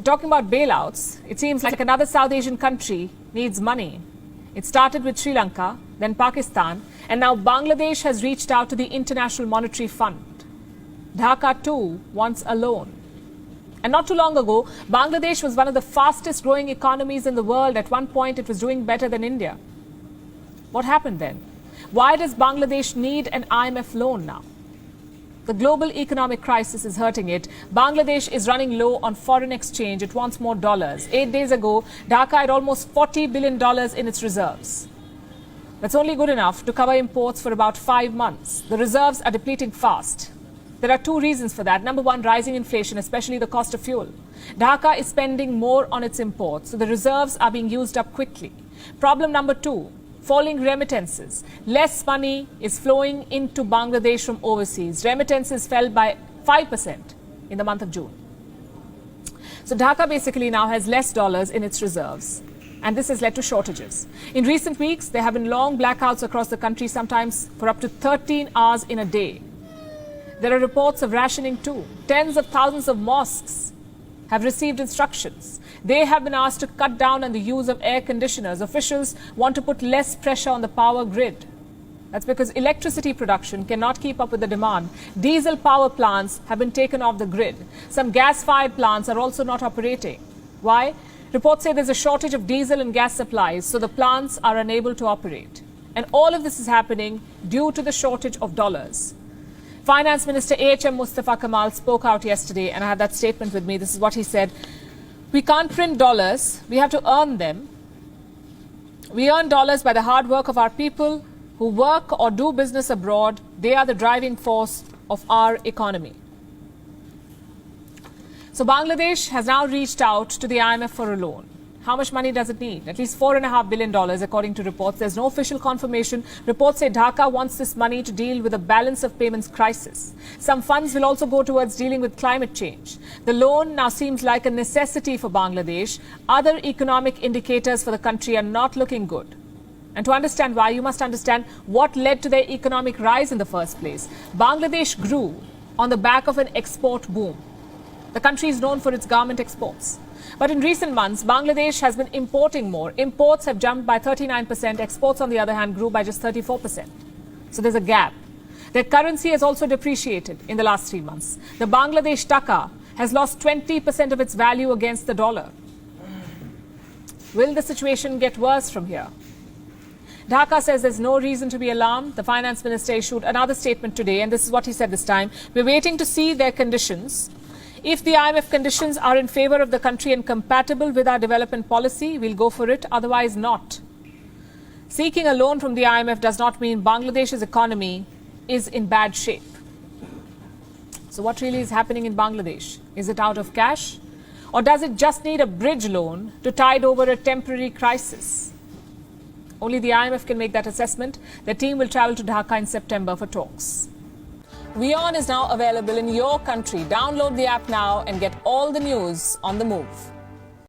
But talking about bailouts, it seems like another South Asian country needs money. It started with Sri Lanka, then Pakistan, and now Bangladesh has reached out to the International Monetary Fund. Dhaka too wants a loan. And not too long ago, Bangladesh was one of the fastest growing economies in the world. At one point, it was doing better than India. What happened then? Why does Bangladesh need an IMF loan now? The global economic crisis is hurting it. Bangladesh is running low on foreign exchange. It wants more dollars. 8 days ago, Dhaka had almost $40 billion in its reserves. That's only good enough to cover imports for about 5 months. The reserves are depleting fast. There are two reasons for that. Number one, rising inflation, especially the cost of fuel. Dhaka is spending more on its imports, so the reserves are being used up quickly. Problem number two, falling remittances. Less money is flowing into Bangladesh from overseas. Remittances fell by 5% in the month of June. So Dhaka basically now has less dollars in its reserves. And this has led to shortages. In recent weeks, there have been long blackouts across the country, sometimes for up to 13 hours in a day. There are reports of rationing too. Tens of thousands of mosques have received instructions. They have been asked to cut down on the use of air conditioners. Officials want to put less pressure on the power grid. That's because electricity production cannot keep up with the demand. Diesel power plants have been taken off the grid. Some gas-fired plants are also not operating. Why? Reports say there's a shortage of diesel and gas supplies, so the plants are unable to operate. And all of this is happening due to the shortage of dollars. Finance Minister AHM Mustafa Kamal spoke out yesterday, and I have that statement with me. This is what he said. We can't print dollars. We have to earn them. We earn dollars by the hard work of our people who work or do business abroad. They are the driving force of our economy. So Bangladesh has now reached out to the IMF for a loan. How much money does it need? At least $4.5 billion, according to reports. There's no official confirmation. Reports say Dhaka wants this money to deal with a balance of payments crisis. Some funds will also go towards dealing with climate change. The loan now seems like a necessity for Bangladesh. Other economic indicators for the country are not looking good. And to understand why, you must understand what led to their economic rise in the first place. Bangladesh grew on the back of an export boom. The country is known for its garment exports. But in recent months, Bangladesh has been importing more. Imports have jumped by 39%. Exports, on the other hand, grew by just 34%. So there's a gap. Their currency has also depreciated in the last 3 months. The Bangladesh taka has lost 20% of its value against the dollar. Will the situation get worse from here? Dhaka says there's no reason to be alarmed. The finance minister issued another statement today, and this is what he said this time. We're waiting to see their conditions. If the IMF conditions are in favor of the country and compatible with our development policy, we'll go for it, otherwise not. Seeking a loan from the IMF does not mean Bangladesh's economy is in bad shape. So what really is happening in Bangladesh? Is it out of cash? Or does it just need a bridge loan to tide over a temporary crisis? Only the IMF can make that assessment. The team will travel to Dhaka in September for talks. WION is now available in your country. Download the app now and get all the news on the move.